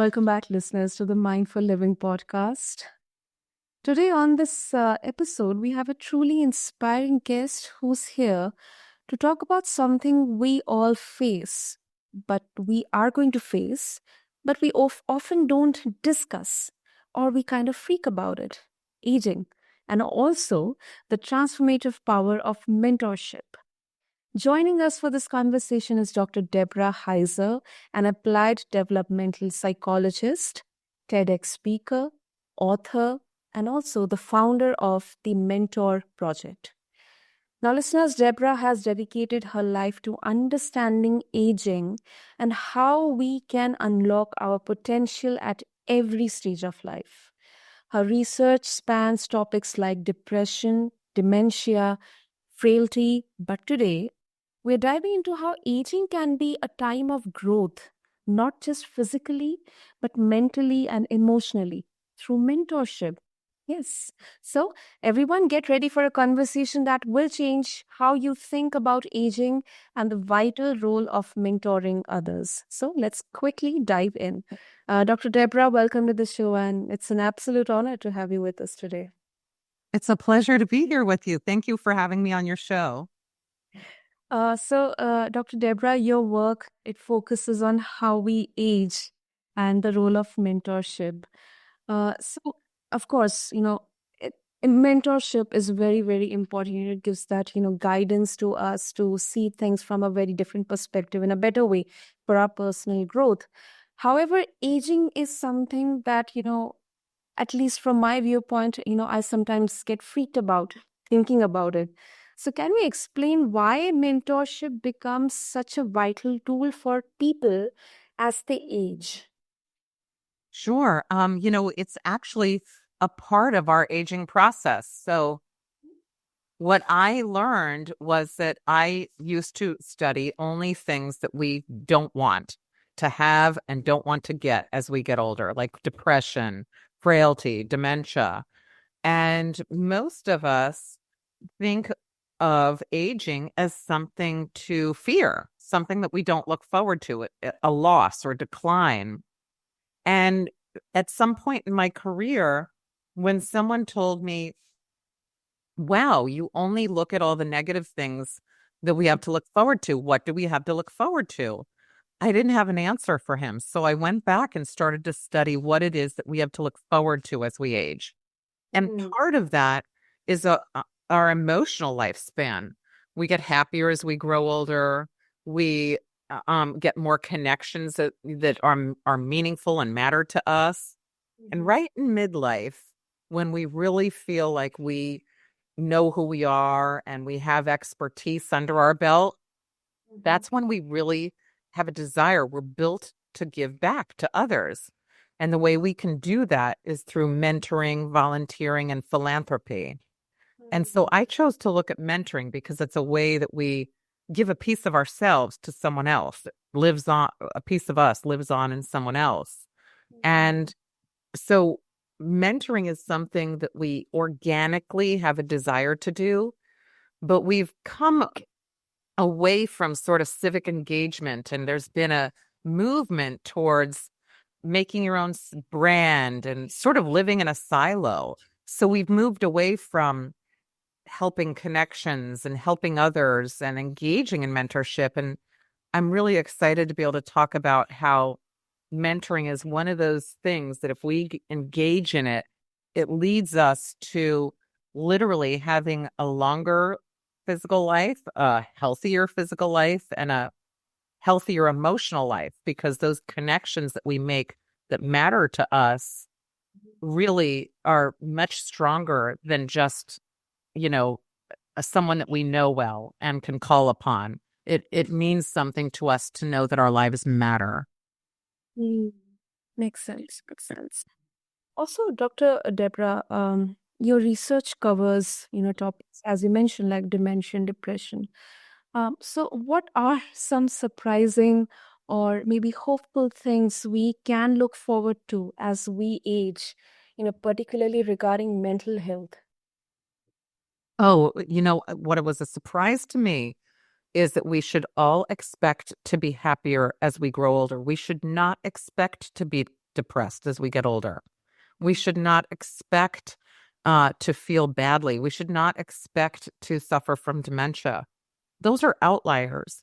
Welcome back, listeners, to the Mindful Living podcast. Today, on this episode, we have a truly inspiring guest who's here to talk about something we all face, but we are going to face, but we often don't discuss, or we kind of freak about it: aging, and also the transformative power of mentorship. Joining us for this conversation is Dr. Deborah Heiser, an applied developmental psychologist, TEDx speaker, author, and also the founder of the Mentor Project. Now, listeners, Deborah has dedicated her life to understanding aging and how we can unlock our potential at every stage of life. Her research spans topics like depression, dementia, frailty, but today we're diving into how aging can be a time of growth, not just physically, but mentally and emotionally through mentorship. Yes. So, everyone, get ready for a conversation that will change how you think about aging and the vital role of mentoring others. So, let's quickly dive in. Dr. Deborah, welcome to the show, and it's an absolute honor to have you with us today. It's a pleasure to be here with you. Thank you for having me on your show. Dr. Deborah, your work, it focuses on how we age and the role of mentorship. So, of course, mentorship is very, very important. It gives that, guidance to us to see things from a very different perspective in a better way for our personal growth. However, aging is something that, at least from my viewpoint, I sometimes get freaked about thinking about it. So, can we explain why mentorship becomes such a vital tool for people as they age? Sure. It's actually a part of our aging process. So what I learned was that I used to study only things that we don't want to have and don't want to get as we get older, like depression, frailty, dementia. And most of us think of aging as something to fear, something that we don't look forward to, a loss or decline. And at some point in my career, when someone told me, wow, you only look at all the negative things that we have to look forward to. What do we have to look forward to? I didn't have an answer for him. So I went back and started to study what it is that we have to look forward to as we age. And part of that is our emotional lifespan. We get happier as we grow older. We get more connections that are meaningful and matter to us. And right in midlife, when we really feel like we know who we are and we have expertise under our belt, that's when we really have a desire. We're built to give back to others. And the way we can do that is through mentoring, volunteering, and philanthropy. And so I chose to look at mentoring because it's a way that we give a piece of ourselves to someone else. It lives on, a piece of us lives on in someone else. And so mentoring is something that we organically have a desire to do, but we've come away from sort of civic engagement, and there's been a movement towards making your own brand and sort of living in a silo. So we've moved away from helping connections and helping others and engaging in mentorship. And I'm really excited to be able to talk about how mentoring is one of those things that if we engage in it, it leads us to literally having a longer physical life, a healthier physical life, and a healthier emotional life, because those connections that we make that matter to us really are much stronger than just, someone that we know well and can call upon. It means something to us to know that our lives matter. Makes sense. Makes sense. Also, Dr. Deborah, your research covers, topics, as you mentioned, like dementia, depression. So what are some surprising or maybe hopeful things we can look forward to as we age, particularly regarding mental health? Oh, what it was a surprise to me is that we should all expect to be happier as we grow older. We should not expect to be depressed as we get older. We should not expect to feel badly. We should not expect to suffer from dementia. Those are outliers.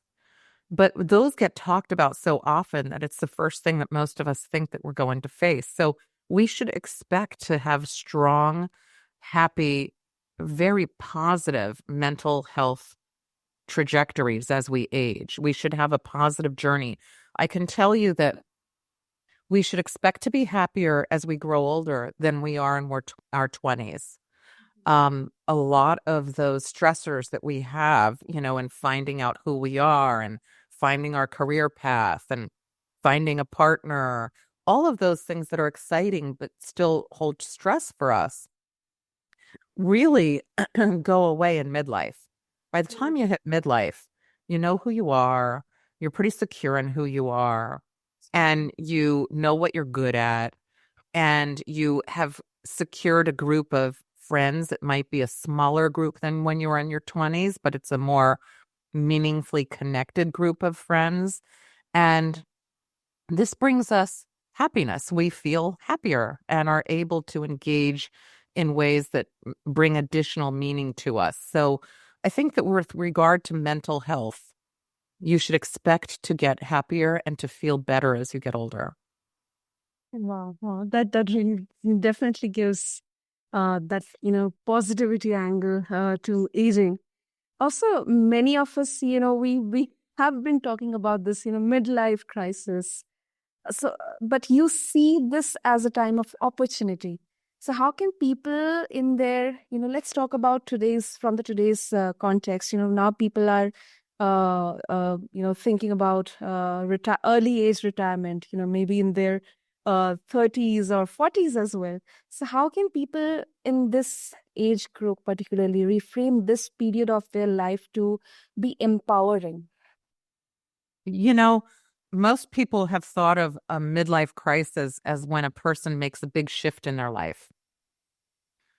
But those get talked about so often that it's the first thing that most of us think that we're going to face. So we should expect to have strong, happy, very positive mental health trajectories as we age. We should have a positive journey. I can tell you that we should expect to be happier as we grow older than we are in our 20s. A lot of those stressors that we have, in finding out who we are and finding our career path and finding a partner, all of those things that are exciting but still hold stress for us, really go away in midlife. By the time you hit midlife, you know who you are, you're pretty secure in who you are, and you know what you're good at, and you have secured a group of friends. It might be a smaller group than when you were in your 20s, but it's a more meaningfully connected group of friends. And this brings us happiness. We feel happier and are able to engage in ways that bring additional meaning to us. So I think that with regard to mental health, you should expect to get happier and to feel better as you get older. Wow, wow. That really definitely gives that positivity angle to aging. Also, many of us, we have been talking about this, midlife crisis. So, but you see this as a time of opportunity. So, how can people in their, let's talk about today's context. Now people are, thinking about early age retirement. Maybe in their 30s or 40s as well. So, how can people in this age group particularly reframe this period of their life to be empowering? Most people have thought of a midlife crisis as when a person makes a big shift in their life.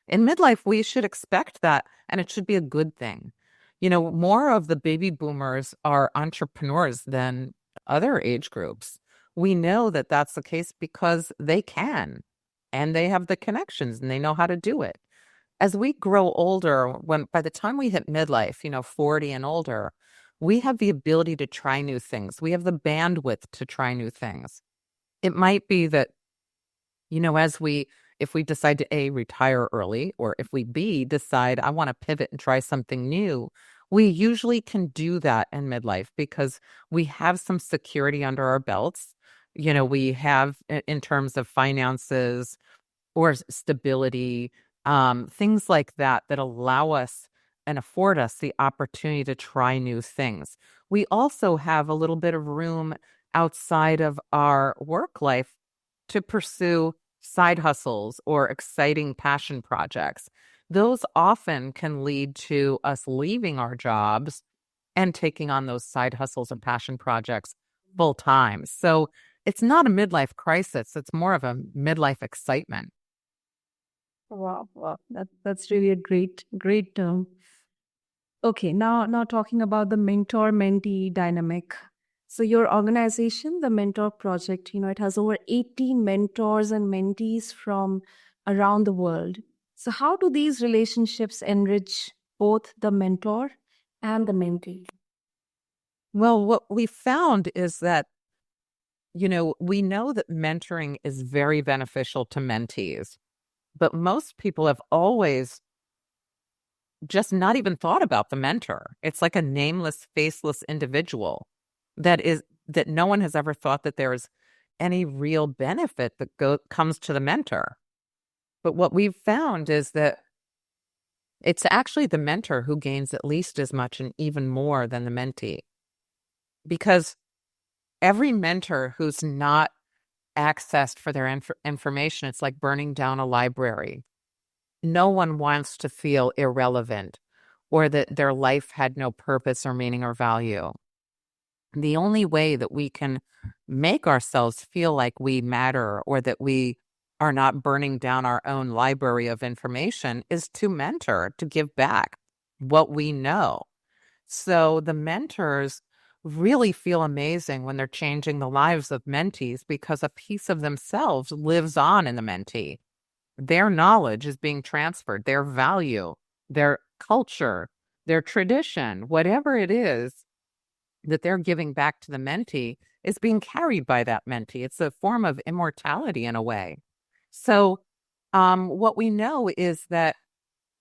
In midlife, we should expect that, and it should be a good thing. More of the baby boomers are entrepreneurs than other age groups. We know that that's the case because they can, and they have the connections, and they know how to do it. As we grow older, by the time we hit midlife, 40 and older, we have the ability to try new things. We have the bandwidth to try new things. It might be that, if we decide to A, retire early, or if we B, decide I want to pivot and try something new, we usually can do that in midlife because we have some security under our belts. We have, in terms of finances or stability, things like that allow us and afford us the opportunity to try new things. We also have a little bit of room outside of our work life to pursue side hustles or exciting passion projects. Those often can lead to us leaving our jobs and taking on those side hustles and passion projects full time. So it's not a midlife crisis. It's more of a midlife excitement. Wow, wow. That's really a great term. Okay, now talking about the mentor-mentee dynamic. So your organization, the Mentor Project, it has over 80 mentors and mentees from around the world. So how do these relationships enrich both the mentor and the mentee? Well, what we found is that, we know that mentoring is very beneficial to mentees, but most people have always just not even thought about the mentor. It's like a nameless, faceless individual that no one has ever thought that there's any real benefit that comes to the mentor. But what we've found is that it's actually the mentor who gains at least as much and even more than the mentee. Because every mentor who's not accessed for their information, it's like burning down a library. No one wants to feel irrelevant or that their life had no purpose or meaning or value. The only way that we can make ourselves feel like we matter or that we are not burning down our own library of information is to mentor, to give back what we know. So the mentors really feel amazing when they're changing the lives of mentees because a piece of themselves lives on in the mentee. Their knowledge is being transferred, their value, their culture, their tradition, whatever it is that they're giving back to the mentee is being carried by that mentee. It's a form of immortality in a way. So, what we know is that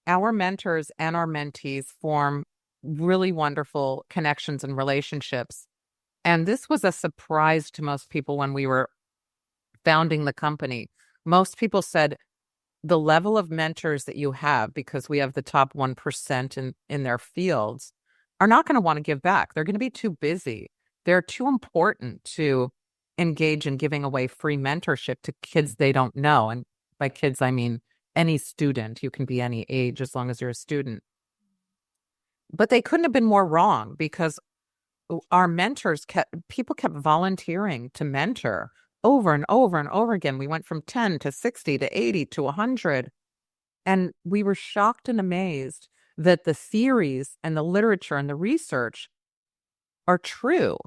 our mentors and our mentees form really wonderful connections and relationships. And this was a surprise to most people when we were founding the company. Most people said the level of mentors that you have, because we have the top 1% in their fields, are not going to want to give back. They're going to be too busy. They're too important to engage in giving away free mentorship to kids they don't know. And by kids, I mean any student. You can be any age as long as you're a student. But they couldn't have been more wrong, because our mentors people kept volunteering to mentor over and over and over again. We went from 10 to 60 to 80 to 100. And we were shocked and amazed that the theories and the literature and the research are true,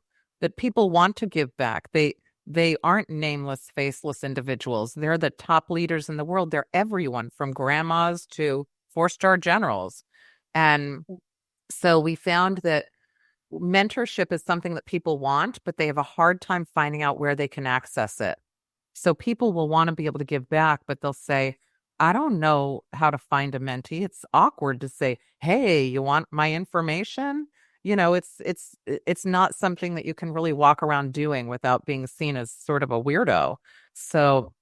that people want to give back. They aren't nameless, faceless individuals. They're the top leaders in the world. They're everyone from grandmas to 4-star generals. And so we found that mentorship is something that people want, but they have a hard time finding out where they can access it. So people will want to be able to give back, but they'll say, I don't know how to find a mentee. It's awkward to say, hey, you want my information? You know, it's not something that you can really walk around doing without being seen as sort of a weirdo. So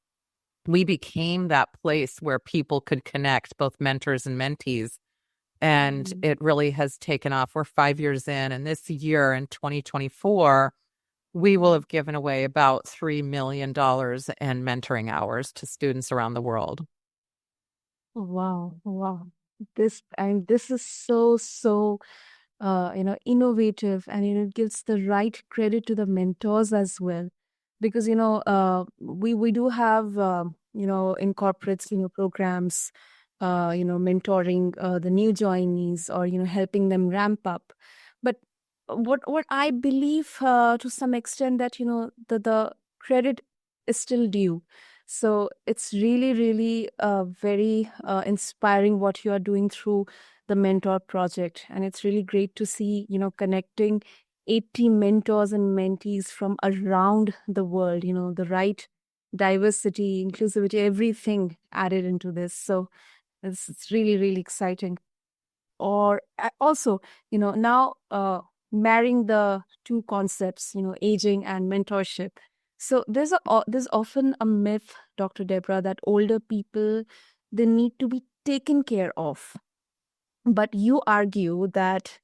we became that place where people could connect, both mentors and mentees. And it really has taken off. We're 5 years in, and this year in 2024, we will have given away about $3 million in mentoring hours to students around the world. Wow, wow. This is so innovative, and it gives the right credit to the mentors as well, because we do have in corporates programs, mentoring the new joinees, or helping them ramp up. But what I believe, to some extent, that the credit is still due. So it's really very inspiring what you are doing through the mentor project, and it's really great to see connecting 80 mentors and mentees from around the world, the right diversity, inclusivity, everything added into this. So it's really exciting. Or also, now marrying the two concepts, aging and mentorship. So there's often a myth, Dr. Deborah, that older people, they need to be taken care of. But you argue that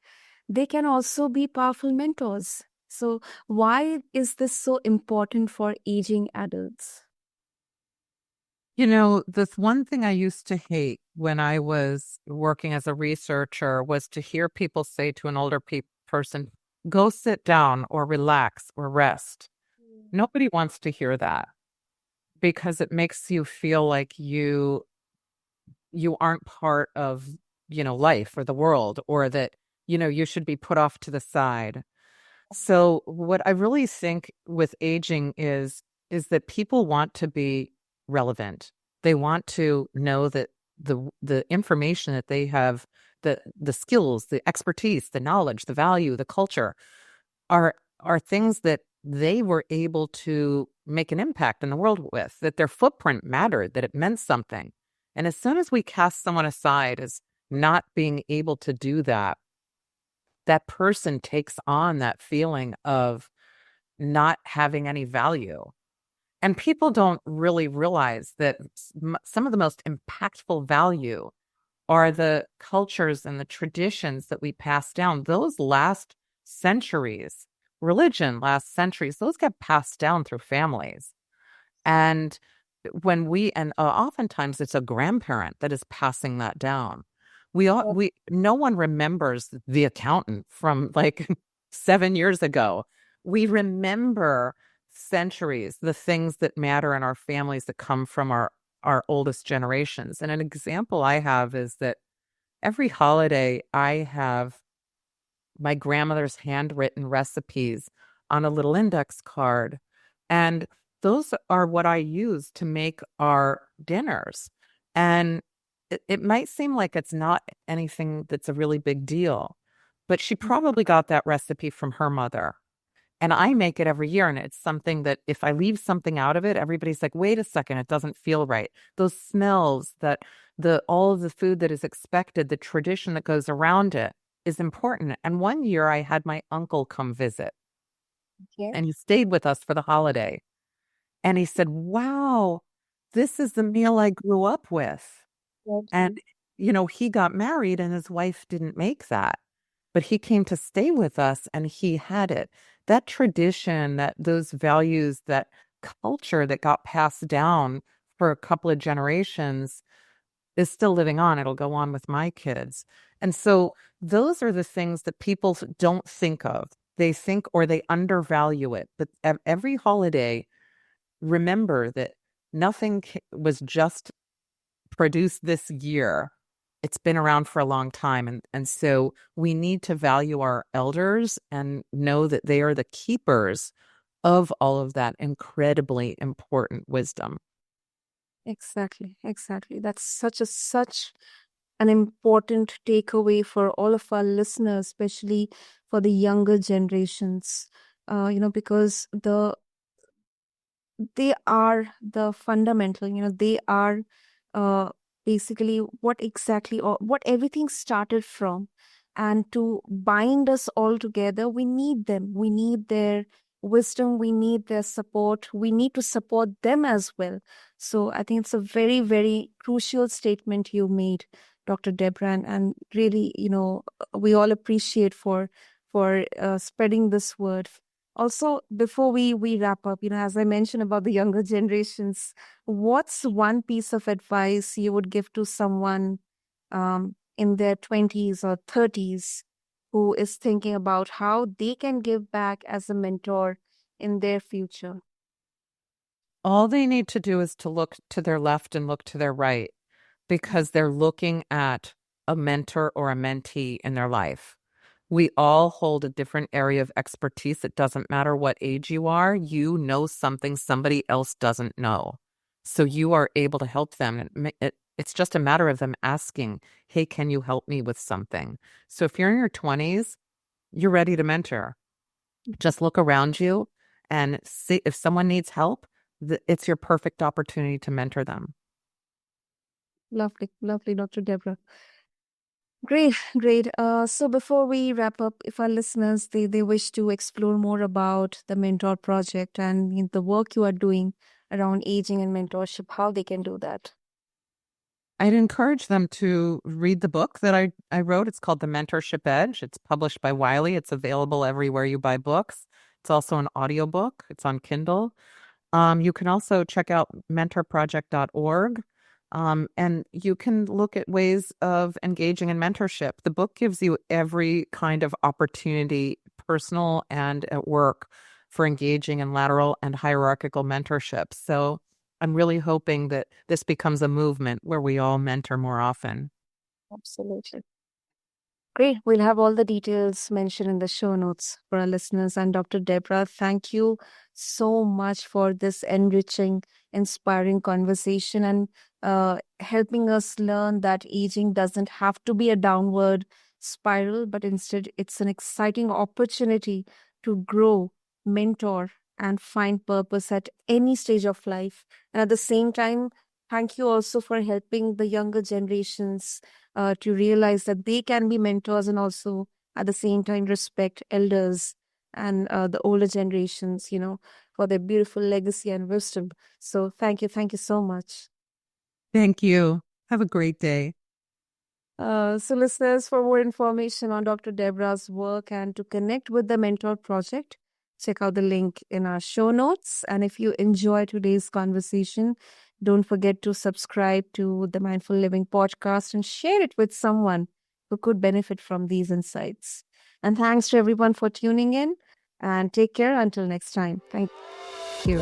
they can also be powerful mentors. So why is this so important for aging adults? You know, this one thing I used to hate when I was working as a researcher was to hear people say to an older person, go sit down or relax or rest. Nobody wants to hear that, because it makes you feel like you aren't part of, life or the world, or that, you should be put off to the side. So what I really think with aging is that people want to be relevant. They want to know that the information that they have, the skills, the expertise, the knowledge, the value, the culture are things that they were able to make an impact in the world with, that their footprint mattered, that it meant something. And as soon as we cast someone aside as not being able to do that, that person takes on that feeling of not having any value. And people don't really realize that some of the most impactful value are the cultures and the traditions that we pass down. Those last centuries, religion last centuries, those get passed down through families. And oftentimes it's a grandparent that is passing that down. No one remembers the accountant from like 7 years ago. We remember centuries, the things that matter in our families that come from our oldest generations. And an example I have is that every holiday I have my grandmother's handwritten recipes on a little index card. And those are what I use to make our dinners. And it might seem like it's not anything that's a really big deal, but she probably got that recipe from her mother. And I make it every year. And it's something that if I leave something out of it, everybody's like, wait a second, it doesn't feel right. Those smells, that all of the food that is expected, the tradition that goes around it is important. And one year I had my uncle come visit Okay. and he stayed with us for the holiday. And he said, wow, this is the meal I grew up with. Okay. And, he got married and his wife didn't make that, but he came to stay with us and he had it. That tradition, those values, that culture that got passed down for a couple of generations is still living on. It'll go on with my kids. And so those are the things that people don't think of. They think or they undervalue it. But every holiday, remember that nothing was just produced this year. It's been around for a long time. And so we need to value our elders and know that they are the keepers of all of that incredibly important wisdom. Exactly, exactly. That's such an important takeaway for all of our listeners, especially for the younger generations. Because they are the fundamental, they are uh, basically what exactly or what everything started from. And to bind us all together, we need them. We need their wisdom. We need their support. We need to support them as well. So I think it's a very, very crucial statement you made, Dr. Deborah, and really, we all appreciate for spreading this word. Also, before we wrap up, as I mentioned about the younger generations, what's one piece of advice you would give to someone in their 20s or 30s who is thinking about how they can give back as a mentor in their future? All they need to do is to look to their left and look to their right because they're looking at a mentor or a mentee in their life. We all hold a different area of expertise. It doesn't matter what age you are, you know something somebody else doesn't know. So you are able to help them. It's just a matter of them asking, hey, can you help me with something? So if you're in your 20s, you're ready to mentor. Just look around you and see if someone needs help, it's your perfect opportunity to mentor them. Lovely, lovely, Dr. Deborah. Great, great. So before we wrap up, if our listeners they wish to explore more about the Mentor Project and the work you are doing around aging and mentorship, how they can do that? I'd encourage them to read the book that I wrote. It's called The Mentorship Edge. It's published by Wiley. It's available everywhere you buy books. It's also an audiobook. It's on Kindle. You can also check out mentorproject.org. And you can look at ways of engaging in mentorship. The book gives you every kind of opportunity, personal and at work, for engaging in lateral and hierarchical mentorship. So I'm really hoping that this becomes a movement where we all mentor more often. Absolutely. Great. We'll have all the details mentioned in the show notes for our listeners. And Dr. Deborah, thank you so much for this enriching, inspiring conversation and helping us learn that aging doesn't have to be a downward spiral, but instead it's an exciting opportunity to grow, mentor, and find purpose at any stage of life. And at the same time, thank you also for helping the younger generations to realize that they can be mentors and also at the same time respect elders and the older generations, for their beautiful legacy and wisdom. So thank you so much. Thank you. Have a great day. So listeners, for more information on Dr. Deborah's work and to connect with the Mentor Project, check out the link in our show notes. And if you enjoy today's conversation, don't forget to subscribe to the Mindful Living podcast and share it with someone who could benefit from these insights. And thanks to everyone for tuning in and take care until next time. Thank you.